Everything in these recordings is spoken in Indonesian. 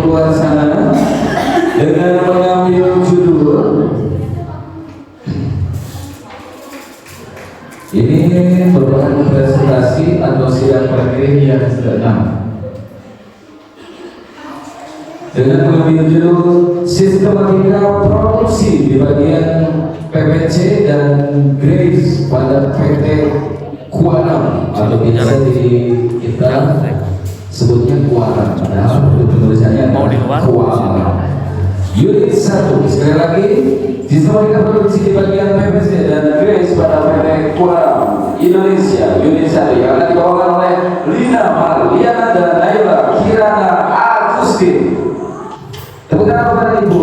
luar sana dengan mengambil judul ini merupakan presentasi atau sidang praktek yang ke-6 dengan mengambil judul sistematika produksi di bagian PPC dan Grace pada PT Kuanam atau biasa kita sebutnya Kuanam, padahal penulisannya Kuanam. Unit 1, sekali lagi sistematika produksi di bagian PPC dan Grace pada PT Kuanam Indonesia. Unit 1 yang akan dibawakan oleh Lina Marliana dan Naila Kirana Agustin. Tepuk tangan kepada Ibu.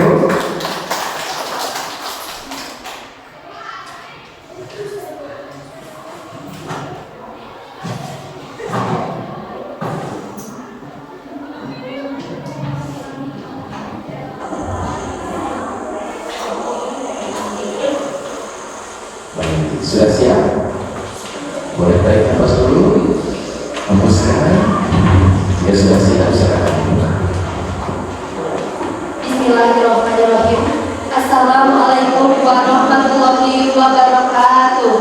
Sudah siap? Boleh tarik nafas dulu, hembuskan. Ya sudah siap, silakan. Bismillahirrahmanirrahim. Assalamualaikum warahmatullahi wabarakatuh.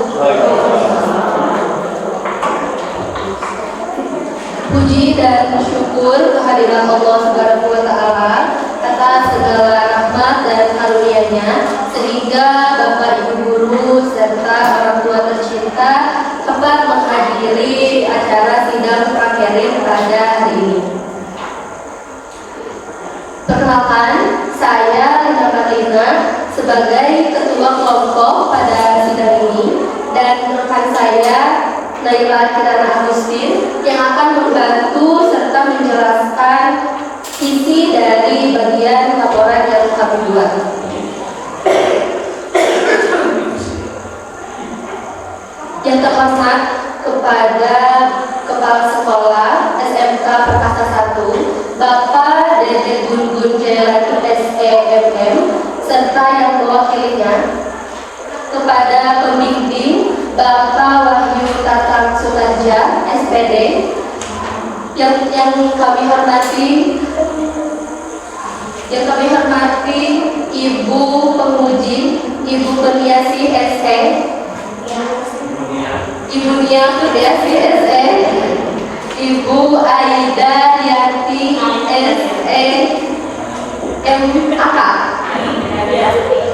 Puji dan syukur kehadiran Allah Subhanahu wa Ta'ala atas segala rahmat dan karunia-Nya, sehingga Bapak Ibu guru serta orang tua tercinta dapat menghadiri acara sidang prakerin pada hari ini. Perkenalkan, saya Lina Marlina sebagai ketua kelompok pada sidang ini, dan rekan saya Naila Kirana Agustin yang akan membantu serta menjelaskan isi dari bagian laporan yang kami buat. Yang terhormat kepada Kepala Sekolah SMK Perkasa 1 Bapak Dede Gun Jayalani SEMM serta yang mewakilinya, kepada pembimbing Bapak Wahyu Tatang Sutarja SPD yang kami hormati Ibu Penguji, Ibu Peniasi SE, Ibu Nia Peniasi SE, Ibu Aida Yanti SE MAK,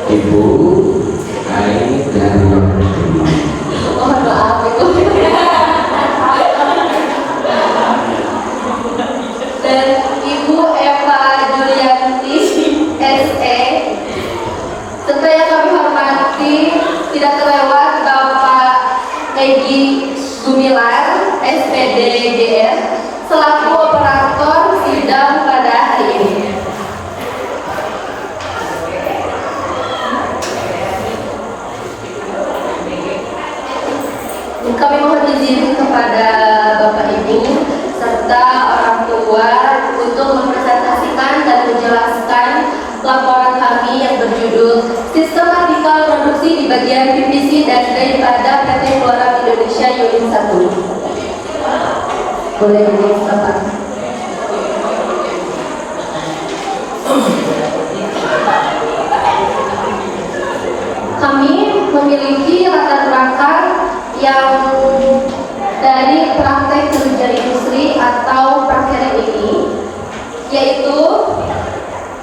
Ibu Aida mohon maaf Ibu, dan Ibu Eva Julianti SE, serta yang kami hormati tidak terlewat Bapak Egi Gumilar SPD GR selaku operator sidang pada hari ini. Kami mohon izin kepada Bapak Ibu serta orang tua untuk mempresentasikan dan menjelaskan laporan kami yang berjudul Sistematika Produksi di bagian PVC dan daripada PT Kuanam Indonesia Unit 1. Boleh dulu Bapak. Kami memiliki latar belakang yang dari praktek kerja industri atau prakerin ini, yaitu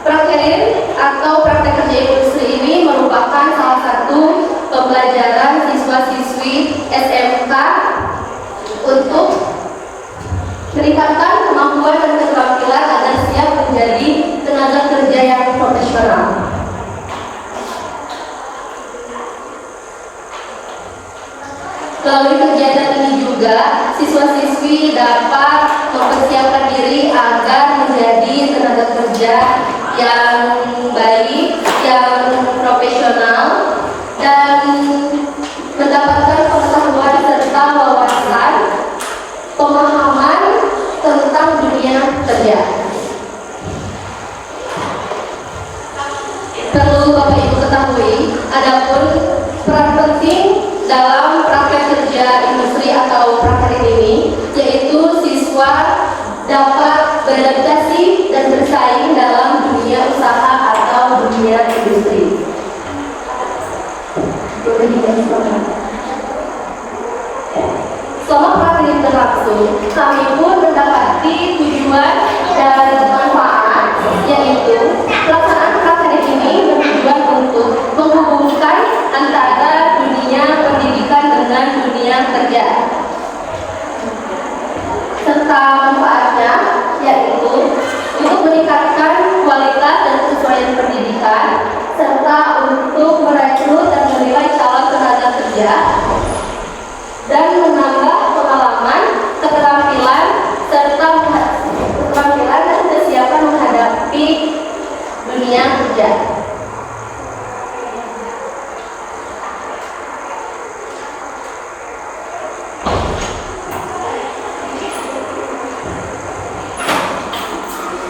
prakerin atau praktek kerja industri ini merupakan salah satu pembelajaran siswa-siswi SMK untuk meningkatkan kemampuan dan keterampilan agar siap menjadi tenaga kerja yang profesional. Melalui kegiatan ini juga, siswa-siswi dapat mempersiapkan diri agar menjadi tenaga kerja yang baik, yang profesional, dan mendapatkan pengetahuan serta wawasan pemahaman tentang dunia kerja. Perlu Bapak Ibu ketahui, adapun peran penting dalam praktek kerja industri atau prakerin ini, yaitu siswa dapat beradaptasi dan bersaing meningkatkan kualitas dan kesesuaian pendidikan, serta untuk merekrut dan menilai calon tenaga kerja, dan menambah pengalaman, keterampilan, serta keterampilan dan kesiapan menghadapi dunia kerja.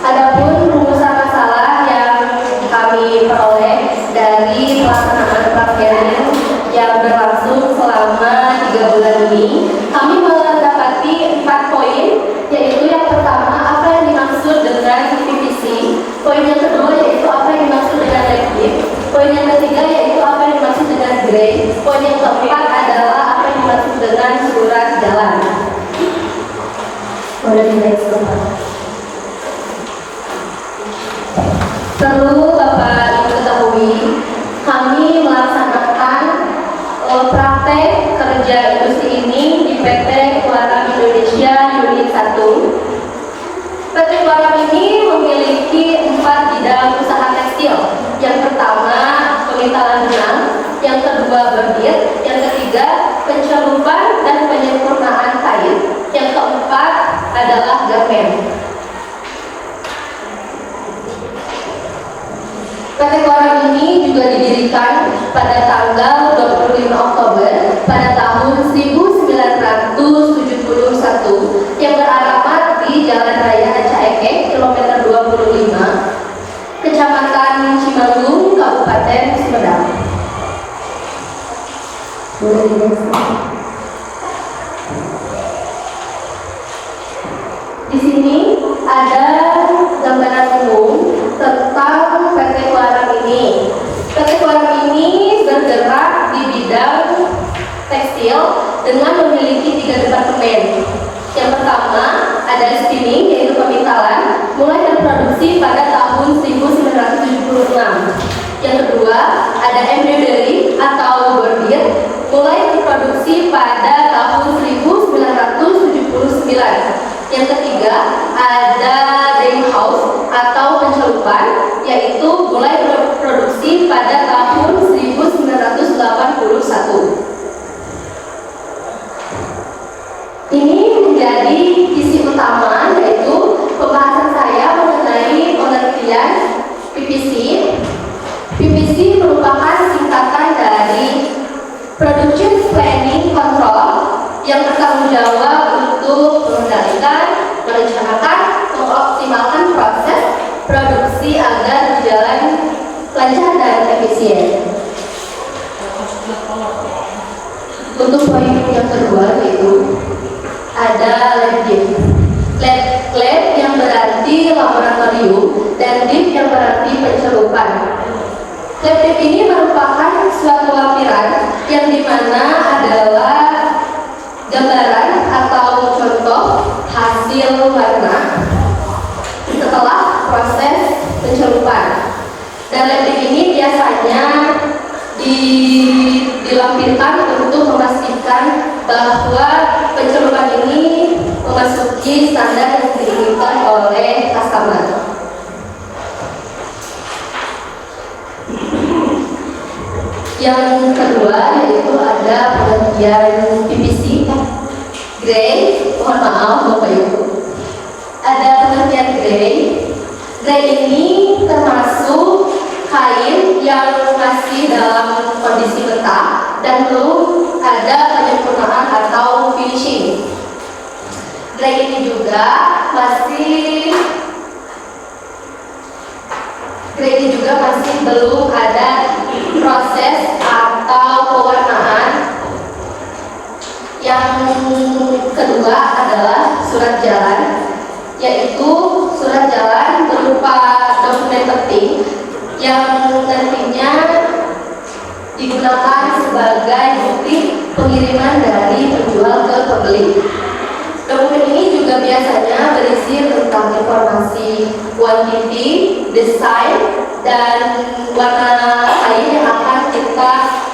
Adapun rumusan masalah yang kami peroleh dari pelaksanaan praktek yang berlangsung selama 3 bulan ini, kami mendapati 4 poin, yaitu yang pertama, apa yang dimaksud dengan PPC, poin yang kedua yaitu apa yang dimaksud dengan LabGIF, poin yang ketiga yaitu apa yang dimaksud dengan grade, poin yang keempat adalah apa yang dimaksud dengan surat jalan. Boleh di-next. Perlu Bapak Ibu ketahui, kami melaksanakan praktek kerja industri ini di PT Kuaram Indonesia Unit 1. PT Kuaram ini memiliki 4 bidang usaha tekstil. Yang pertama, pemintalan benang, yang kedua berdit, yang ketiga pencelupan dan penyempurnaan kain, yang keempat adalah garmen. PT Kuaram ini juga didirikan pada tanggal 25 Oktober pada tahun 1971 yang beralamat di Jalan Raya Caekek, kilometer 25, Kecamatan Cimanggung, Kabupaten Sumedang. Di sini ada gambaran umum tentang PT Kuaram ini. PT Kuaram ini bergerak di bidang tekstil dengan memiliki 3 departemen. Yang pertama ada spinning, yaitu pemintalan, mulai berproduksi pada tahun 1976. Yang kedua ada embroidery atau bordir, mulai diproduksi pada tahun 1979. Yang ketiga ada dyeing house atau pencelupan, yaitu mulai berproduksi pada tahun 1981. Ini menjadi isi utama, yaitu pembahasan saya mengenai pengertian PPC. PPC merupakan singkatan dari Production Planning Control yang bertanggung jawab untuk mengendalikan, merencanakan, mengoptimalkan proses produksi agar berjalan lancar dan efisien. Untuk poin yang kedua yaitu ada LabGIF. Lab yang berarti laboratorium dan GIF yang berarti pencelupan. LabGIF ini merupakan suatu lampiran yang dimana adalah gambaran atau contoh hasil warna setelah proses pencelupan. Dan LabGIF ini biasanya dilampirkan untuk memastikan bahwa pencelupan ini memasuki standar yang diinginkan oleh customer. Yang kedua yaitu ada pengertian PPC grade. Mohon maaf Bapak Ibu, ada pengertian grade. Grade ini termasuk kain yang masih dalam kondisi mentah dan belum ada penyempurnaan atau finishing. Grade ini juga masih belum ada proses atau pewarnaan. Yang kedua adalah surat jalan, yaitu surat jalan berupa dokumen penting yang nantinya digunakan sebagai bukti pengiriman dari penjual ke pembeli. Dokumen ini juga biasanya berisi tentang informasi quantity, desain, dan warna kain yang akan kita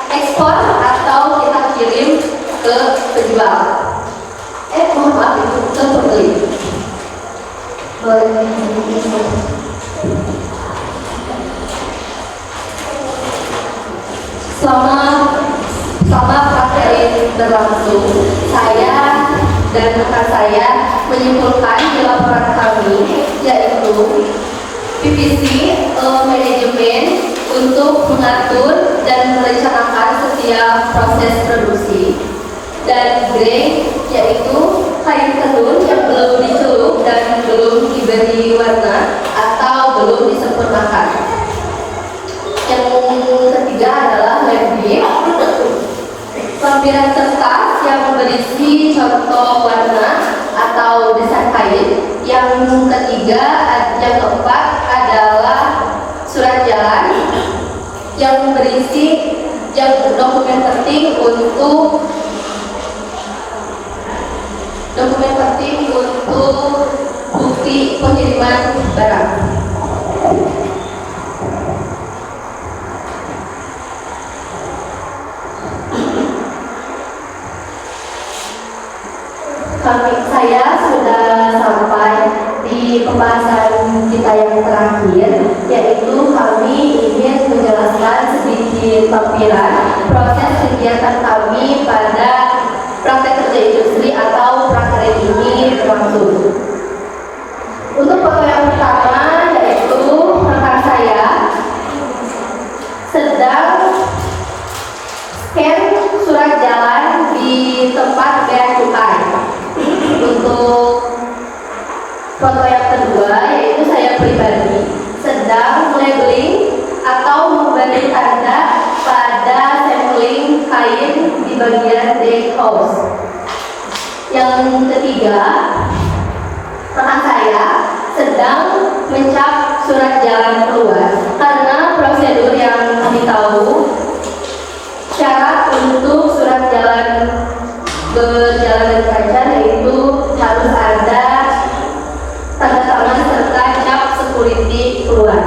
ekspor atau kita kirim ke penjual. Mohon maaf, itu ke pembeli. Boleh. Selama praktek ini berlangsung, saya dan rekan saya menyimpulkan di laporan kami, yaitu PPC manajemen untuk mengatur dan merencanakan setiap proses produksi, dan grey yaitu kain tenun yang belum dicelup dan belum diberi warna atau belum disempurnakan. Yang ketiga adalah lampion, lampiran kertas yang berisi contoh warna atau desain kain. Yang keempat adalah surat jalan yang berisi dokumen penting untuk bukti pengiriman barang. Saya sudah sampai di pembahasan kita yang terakhir, yaitu kami ingin menjelaskan sedikit tampilan proses kegiatan kami pada praktek kerja industri atau praktek ini berlangsung. Untuk foto yang pertama, yaitu rekan saya sedang scan surat jalan di tempat bea cukai. Untuk foto yang kedua, yaitu saya pribadi sedang labeling atau memberi tanda pada sampling kain di bagian deck house. Yang ketiga, rekan saya sedang mencap surat jalan keluar, karena prosedur yang kami tahu, syarat untuk surat jalan berjalan dengan lancar yaitu harus ada tanda tangan serta cap security keluar.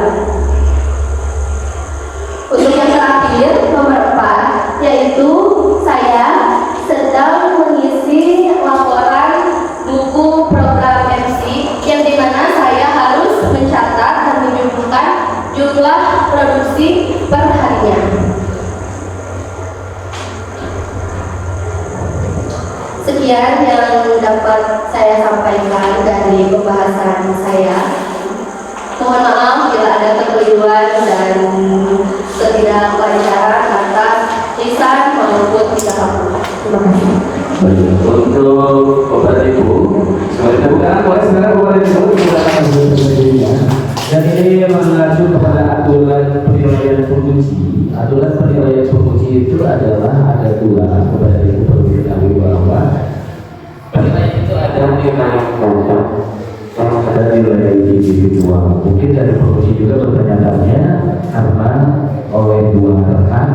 Untuk yang terakhir, nomor 4, yaitu saya sedang mengisi laporan buku program MC yang dimana saya harus mencatat dan menyumbangkan jumlah produksi per harinya. Sekian yang dapat saya sampaikan dari pembahasan saya. Mohon maaf bila ada kekeliruan dan ketidaklancaran atas lisan maupun ucapan. Terima kasih. Baik, untuk Bapak Ibu, sebagai bukan boleh sekarang Bapak Ibu silakan. Dan ini mengacu kepada aturan penilaian penguji. Aturan penilaian penguji itu adalah ada dua. Kepada Ibu perlu diketahui bahwa penilaian itu ada nilai kelompok, ada nilai individual. Mungkin dari penguji juga bertanya-tanya karena oleh dua rekan.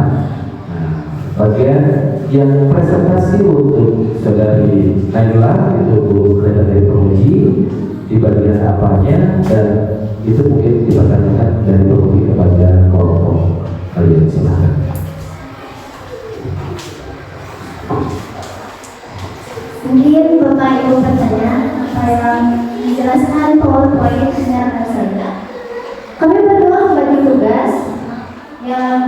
Bagian yang presentasi untuk saudari Naila itu berada dari penguji di bagian apanya, dan itu mungkin dipertanyakan dari penguji kepada kelompok kalian. Silakan. Mungkin Bapak Ibu bertanya apa yang dijelaskan PowerPoint dengan saya. Kami berdua membagi tugas. Yang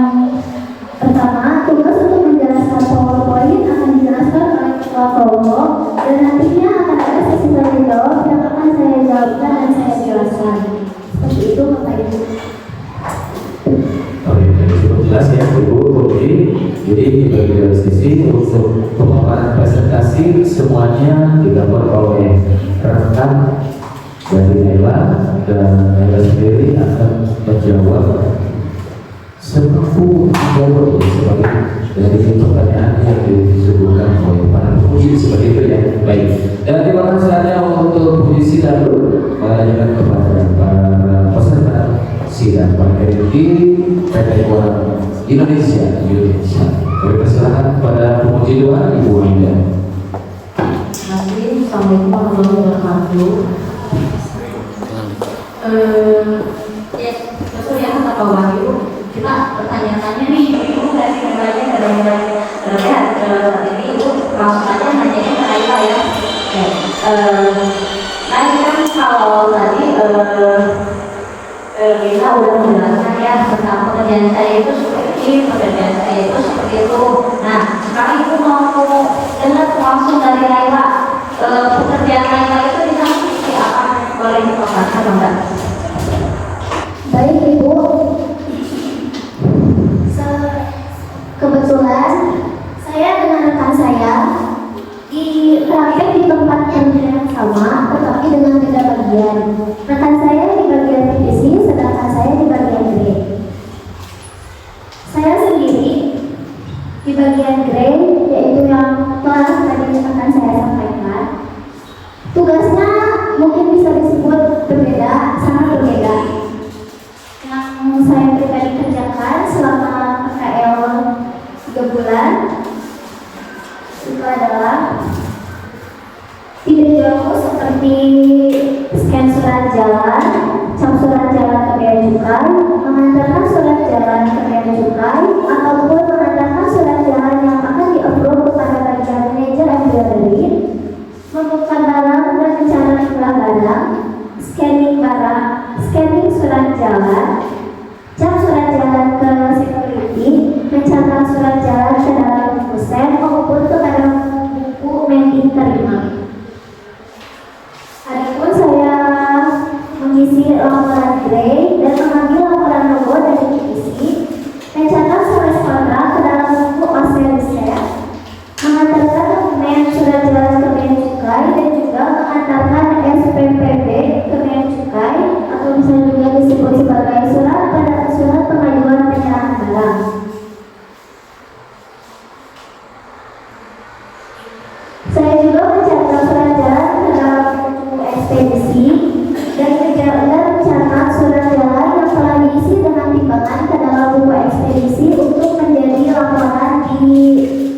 pertama, tugas untuk menjelaskan PowerPoint akan dijelaskan oleh ketua kelompok, dan nantinya akan ada sesi tanya jawab yang akan saya jawabkan dan saya jelaskan. Seperti itu Bapak Ibu. Oke, cukup jelas ya Ibu Putri. Jadi dibagi dua sisi. Untuk pemaparan presentasi semuanya digambar oleh rekan dari Naila, dan Naila sendiri akan menjawab semampu jawab sebagai dari pertanyaan yang disuguhkan oleh para penguji, seperti itu ya. Baik. Dan terima kasih saja untuk puisi dan mengajarkan kepada para peserta sidang materi di PT Kuala Indonesia. Kami persilakan kepada penguji dua, Ibu Aida. Assalamualaikum warahmatullahi wabarakatuh. Betul ya kata Pak Wahyu, kita bertanya-tanya nih, Ibu kasih gambarnya saat ini Ibu langsung aja nanya ke Naila ya. Nah ini kan kalau tadi Lina udah menjelaskan ya tentang pekerjaan saya itu seperti ini pekerjaan saya itu seperti itu. Nah, sekarang ibu mau dengar langsung dari Laila, pekerjaan Laila itu di sana seperti apa? Boleh dipaparkan enggak? Baik Ibu, kebetulan saya dengan rekan saya praktek di tempat kerja yang sama, tetapi dengan beda bagian. Rekan saya di bagian divisi, sedangkan saya di bagian grade. Saya sendiri di bagian grade, yaitu yang telah tadi rekan saya sampaikan. Tugasnya mungkin bisa disebut berbeda, sangat berbeda. Yang saya pribadi kerjakan selama PKL 3 bulan itu adalah tidak jauh seperti scan surat jalan, cap surat jalan ke bea cukai, mengantarkan surat jalan ke bea cukai, ataupun mengantarkan surat jalan yang akan di-upload kepada bagian manajer embroidery, membuka barang dan rencana jumlah barang, scanning surat jalan, cap surat jalan ke security, mencatat surat jalan ke dalam buku set maupun ke dalam buku mending terima. Adapun saya mengisi laporan grade dan mengambil laporan logo dari divisi, mencatat surat kontrak ke dalam buku OC set, mengantarkan dokumen surat jalan ke bea cukai dan juga mengantarkan SPPB ke bea cukai atau bisa juga disebut sebagai surat pengajuan penyerahan barang. Saya juga mencatat surat jalan ke dalam buku ekspedisi dan mencatat surat jalan yang telah diisi dengan timbangan ke dalam buku ekspedisi untuk menjadi laporan di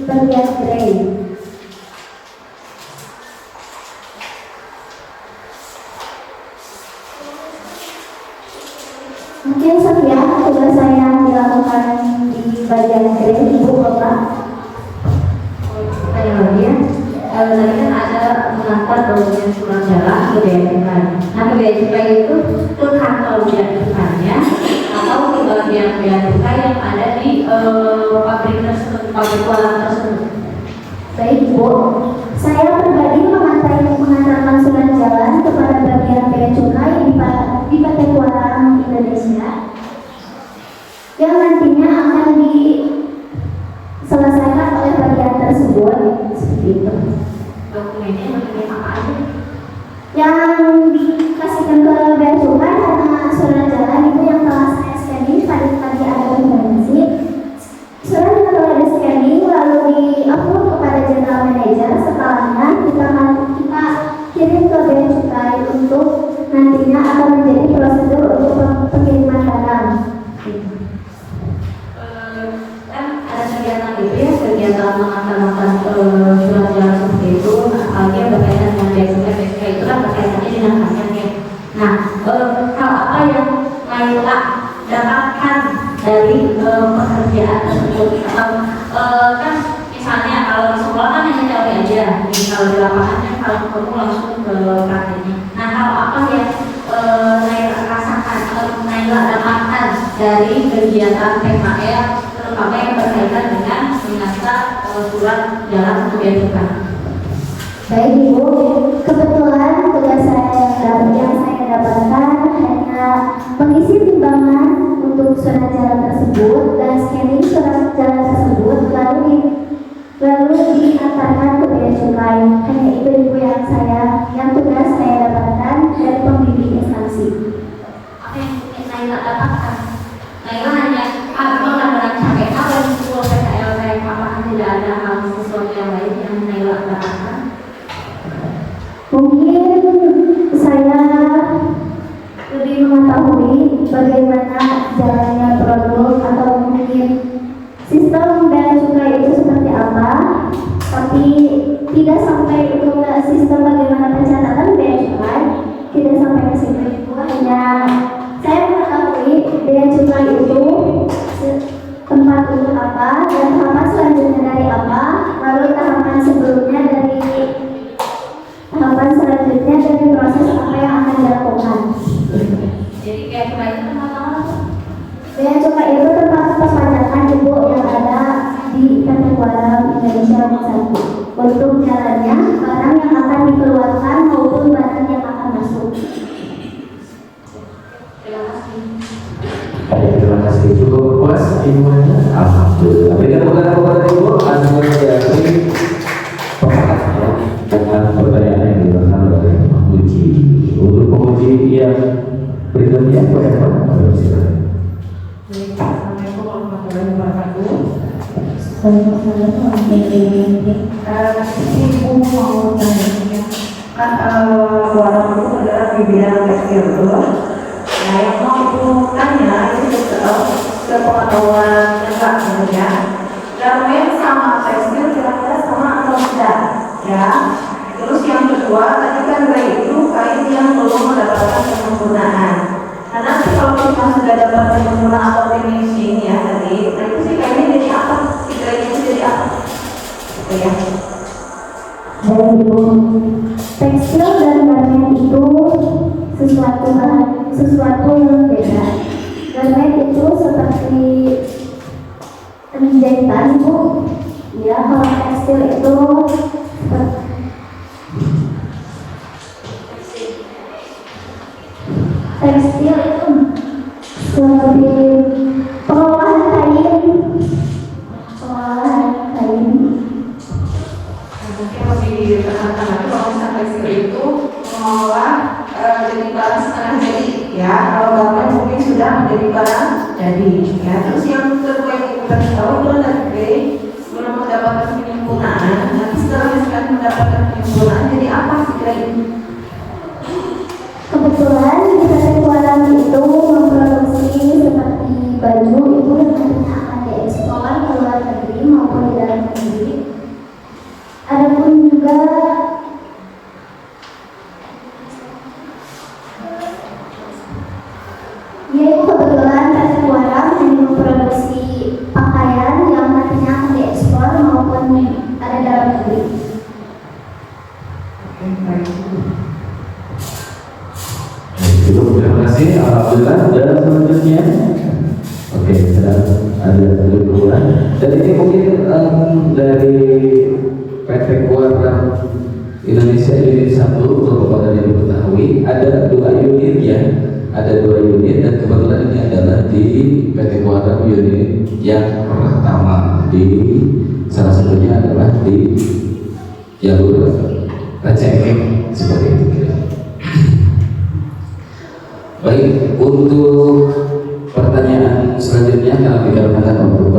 bagian grade. Mungkin sekian tugas saya yang dilakukan di bagian grade, Ibu Bapak. Tadi kan ada mengantar dokumen surat jalan ke bea cukai. Nah, ke bea cukai itu ke kantor bea cukainya atau ke bagian bea cukai yang ada di pabrik tersebut, pabrik walang tersebut. Baik Ibu, saya pribadi mengantarkan surat jalan kepada bagian bea cukai di PT Kuarang Indonesia yang nantinya akan diselesaikan oleh bagian tersebut seperti itu. Dokumennya apa aja? Yang dikasihkan ke bea cukai karena surat jalan itu yang telah saya scanning tadi ada informasi. Surat yang telah di scanning lalu di-upload kepada general manager. Setelahnya kita kirim ke bea cukai untuk nantinya akan menjadi prosedur untuk pengiriman barang. Kan ada kegiatan itu ya, kegiatan mengantarkan surat jalan seperti itu, apalagi yang berkaitan dengan bea cukai itu kan berkaitannya dengan harganya. Nah, hal apa yang Laila dapatkan dari pekerjaan tersebut? Kan misalnya kalau di sekolah kan hanya teori aja, kalau di lapangan kan kalau kamu langsung ke prakteknya. Nah, hal apa yang Laila rasakan atau Laila dapatkan dari kegiatan PKL, terutama yang berkaitan dengan mengantar surat jalan untuk bea cukai? Baik Ibu, kebetulan tugas yang saya dapatkan hanya mengisi timbangan untuk surat jalan tersebut dan scanning surat jalan tersebut lalu diantarkan ke bea cukai. Hanya itu Ibu yang tugas saya dapatkan dari pembimbing instansi. Apa yang Laila dapatkan? Laila hanya benar-benar capek kalau di sebuah PKL kayak apakah tidak ada hal sesuatu yang lain yang Laila dapatkan? Mungkin saya lebih mengetahui bagaimana jalannya produk atau mungkin sistem bea cukai itu seperti apa, tapi tidak sampai ke sistem bagaimana pencatatan bea cukai, tidak sampai ke situ itu. Hanya saya mengetahui bea cukai itu tempat untuk apa dan tahapan selanjutnya dari apa, lalu tahapan sebelumnya dari proses apa yang akan dilakukan. Jadi bea cukai itu tempat apa? Bea cukai itu tempat perpajakan di untuk jalannya, barang yang akan dikeluarkan maupun barang yang akan masuk. Baik, terima kasih. Cukup puas ilmunya? Alhamdulillah. Berikan kepada Ibu Azmi Yasri pemahamannya dengan pertanyaan yang diberikan oleh penguji. Untuk penguji yang berikutnya, silakan. Assalamualaikum warahmatullahi wabarakatuh. Ibu mau tanya, kan warung itu adalah di bidang tekstil, betul? Nah, yang mau ibu tanya itu sepengetahuan enggak sebenarnya garmen sama tekstil kira-kira sama atau tidak, ya? Terus yang kedua, tadi kan baik itu kain yang belum mendapatkan penyempurnaan. Nah, nanti kalau kita sudah dapat penyempurnaan atau finishing ya tadi, nah itu sih kainnya jadi apa? Kainnya itu jadi apa? Oke ya. Baik Ibu, tekstil dan garmen itu sesuatu yang beda. Garmen itu seperti jahitan Bu, ya. Kalau tekstil itu seperti pengolahan kain. Mungkin lebih ditekankan lagi kalau misalnya tekstil itu mengolah jadi barang setengah jadi, ya. Kalau garmen mungkin sudah menjadi barang jadi, ya. Terus yang kedua yang kita tahu itu adalah belum mendapatkan penyempurnaan. Nanti setelah misalkan mendapatkan penyempurnaan, jadi apa sih kira ini? Kebetulan di PT Kualam itu memproduksi seperti baju itu yang nantinya akan diekspor ke luar negeri maupun di dalam negeri. Adapun juga yaitu kebetulan PT Kualam hanya memproduksi pakaian yang nantinya akan diekspor maupun ada dalam negeri. Terima kasih. Alhamdulillah. Dan selanjutnya, oke, sedang ada kebetulan. Dan ini mungkin dari PT Kualam Indonesia Unit 1, kalau pada yang diketahui ada 2 unit ya, ada 2 unit dan kebetulan ini adalah di PT Kualam unit yang pertama, di salah satunya adalah di jalur Rancaikek seperti itu. Baik, untuk pertanyaan selanjutnya kami dikarenakan untuk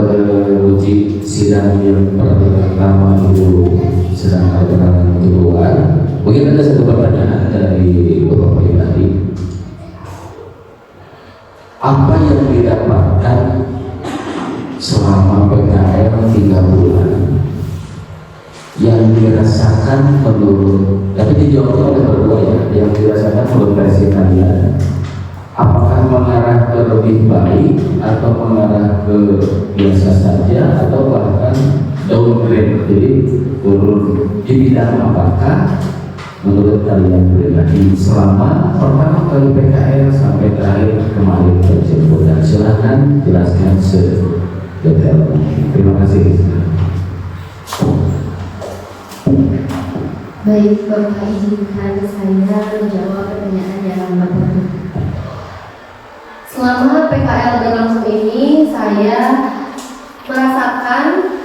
uji sidang yang pertama itu sedang ada kedua. Mungkin ada satu pertanyaan dari Bapak Ibu tadi. Apa yang didapatkan selama PKL 3 bulan yang dirasakan menurut, tapi dijawab oleh berdua ya, yang dirasakan menurut versi kalian? Apakah mengarah ke lebih baik atau mengarah ke biasa saja atau bahkan downgrade, jadi turun di bidang apakah menurut kalian pribadi selama pertama kali PKL sampai terakhir kemarin tersebut? Dan silahkan jelaskan sedetail mungkin. Terima kasih. Baik, Bapak izinkan saya menjawab pertanyaan yang Bapak. Selama PKL berlangsung ini, saya merasakan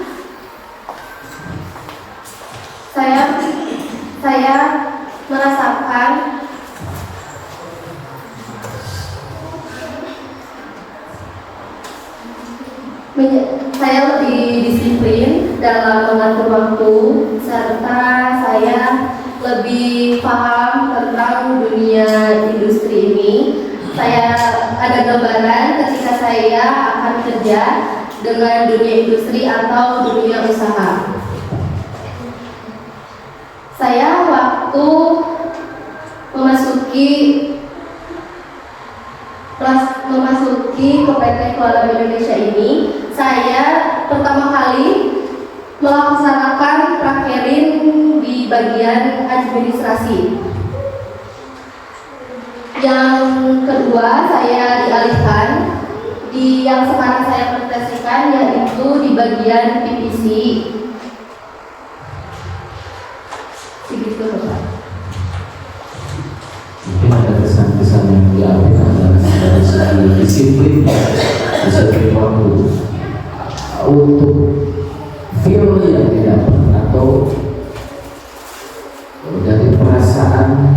saya lebih disiplin dalam mengatur waktu, serta saya lebih paham tentang dunia industri ini. Saya ada gambaran ketika saya akan kerja dengan dunia industri atau dunia usaha. Saya waktu memasuki ke PT Kualam Indonesia ini, saya pertama kali melaksanakan prakerin di bagian administrasi. Yang kedua, saya dialihkan di yang sekarang saya presentasikan, yaitu di bagian PPC. dilakukan dari segi disiplin waktu untuk feel yang didapat atau dari perasaan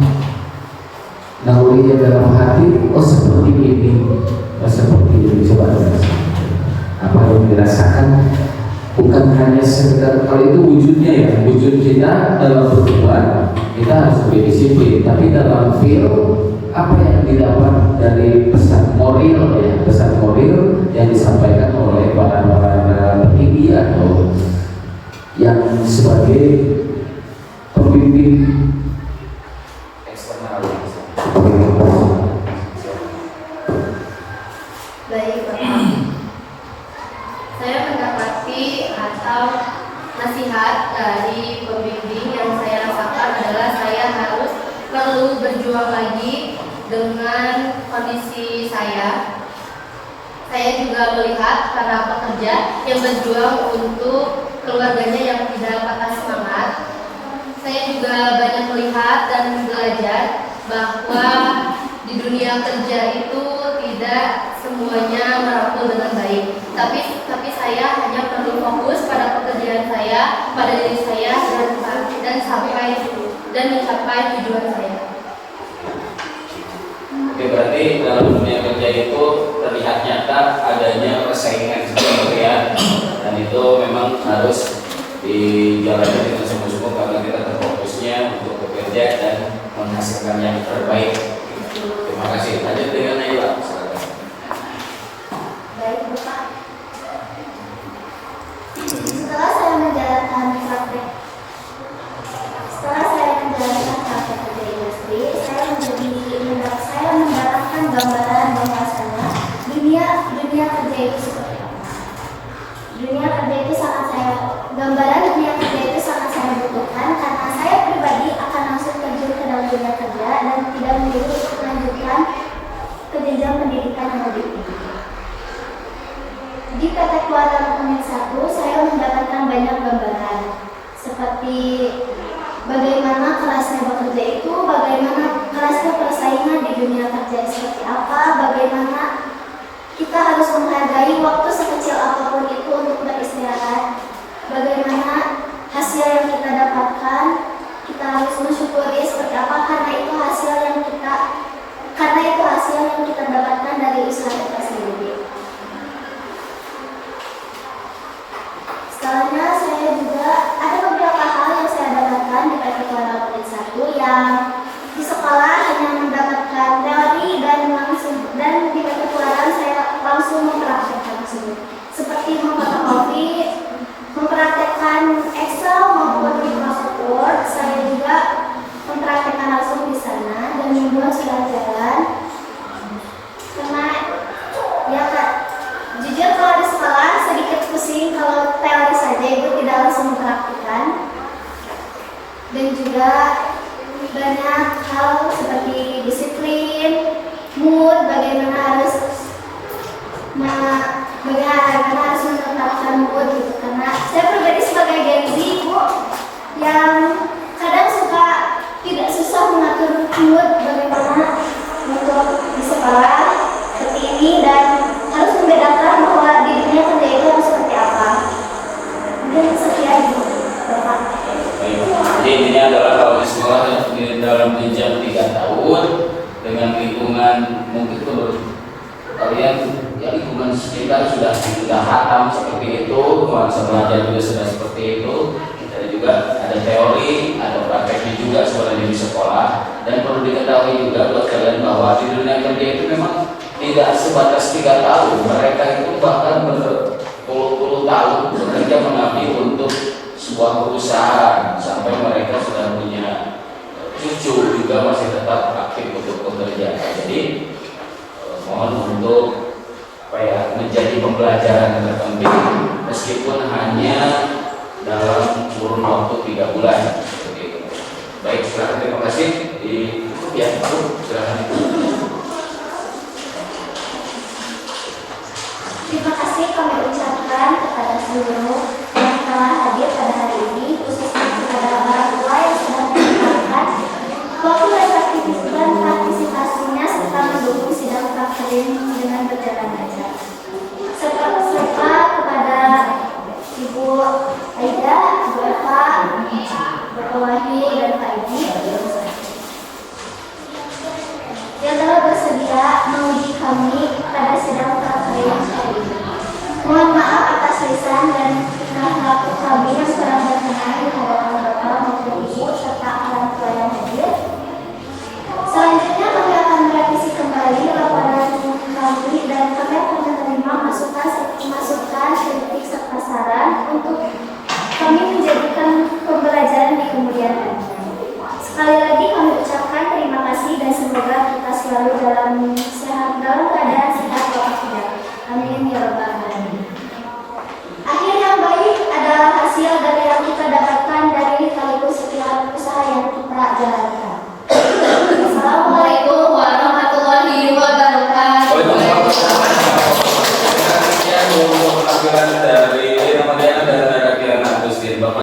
nalurinya dalam hati, oh seperti ini, coba apa yang dirasakan, bukan hanya sekedar kalau itu wujudnya ya, wujud kita dalam berbuat kita harus lebih disiplin, tapi dalam feel apa yang didapat dari pesan moral ya, pesan moral yang disampaikan oleh para petinggi atau yang sebagai pemimpin eksternal. Baik Bapak, saya mendapati atau nasihat dari pembimbing yang saya rasakan adalah saya harus perlu berjuang lagi dengan kondisi saya. Saya juga melihat para pekerja yang berjuang untuk keluarganya yang tidak patah semangat. Saya juga banyak melihat dan belajar bahwa di dunia kerja itu tidak semuanya merangkul dengan baik. Tapi saya hanya perlu fokus pada pekerjaan saya, pada diri saya dan mencapai tujuan saya. Oke, berarti dalam dunia kerja itu terlihat nyata adanya persaingan seperti ya, dan itu memang harus dijalani dengan sungguh-sungguh karena kita terfokusnya untuk bekerja dan menghasilkan yang terbaik. Terima kasih. Lanjut dengan Naila. Baik Bapak. Setelah saya menjalankan praktek kerja industri, saya mendapatkan gambaran bahwasanya dunia kerja itu seperti apa. Gambaran dunia kerja itu sangat saya butuhkan karena saya pribadi akan langsung terjun ke dalam dunia kerja dan tidak memilih untuk melanjutkan ke jenjang pendidikan yang lebih tinggi. Di PT Kuala Unit 1, saya mendapatkan banyak gambaran seperti bagaimana kerasnya bekerja itu, bagaimana kerasnya persaingan di dunia kerja seperti apa, bagaimana kita harus menghargai waktu sekecil apapun itu untuk beristirahat, bagaimana hasil yang kita dapatkan kita harus mensyukuri seperti apa karena itu hasil yang kita dapatkan dari usaha kita sendiri. Setelahnya saya juga ada beberapa hal yang saya dapatkan di PT Kuala Unit 1 yang di sekolah hanya mendapatkan teori dan di PT Kuala saya langsung mempraktekkan tersebut. Seperti memfotokopi, mempraktekkan Excel maupun Microsoft Word, saya juga mempraktekkan langsung di sana dan membuat surat jalan. Karena ya Kak, jujur kalau di sekolah sedikit pusing kalau teori saja itu tidak langsung mempraktikkan, dan juga banyak hal seperti disiplin, mood, bagaimana harus menetapkan mood gitu. Karena saya pribadi sebagai Gen Z Bu yang kadang tidak susah mengatur mood bagaimana untuk di sekolah seperti ini dan harus membedakan bahwa di dunia kerja itu harus seperti apa. Mungkin sekian Bapak. Jadi intinya adalah kalau di sekolah di dalam jenjang 3 tahun dengan lingkungan mungkin menurut kalian ya lingkungan sekitar sudah hatam seperti itu, nuansa belajar juga sudah seperti itu. Dan juga ada teori, ada prakteknya juga sebenarnya di sekolah. Dan perlu diketahui juga buat kalian bahwa di dunia kerja itu memang tidak sebatas 3 tahun, mereka itu bahkan berpuluh-puluh tahun bekerja mengabdi untuk sebuah perusahaan sampai mereka sudah punya cucu juga masih tetap aktif untuk bekerja. Jadi mohon untuk menjadi pembelajaran yang terpenting meskipun hanya dalam kurun waktu 3 bulan. Baik, silakan, terima kasih. Ya, Pak, silakan. Terima kasih kami ucapkan kepada seluruh yang telah hadir pada hari ini, khususnya kepada orang tua yang sudah mendengarkan waktu dan partisipasinya serta mendukung dan semoga kita selalu dalam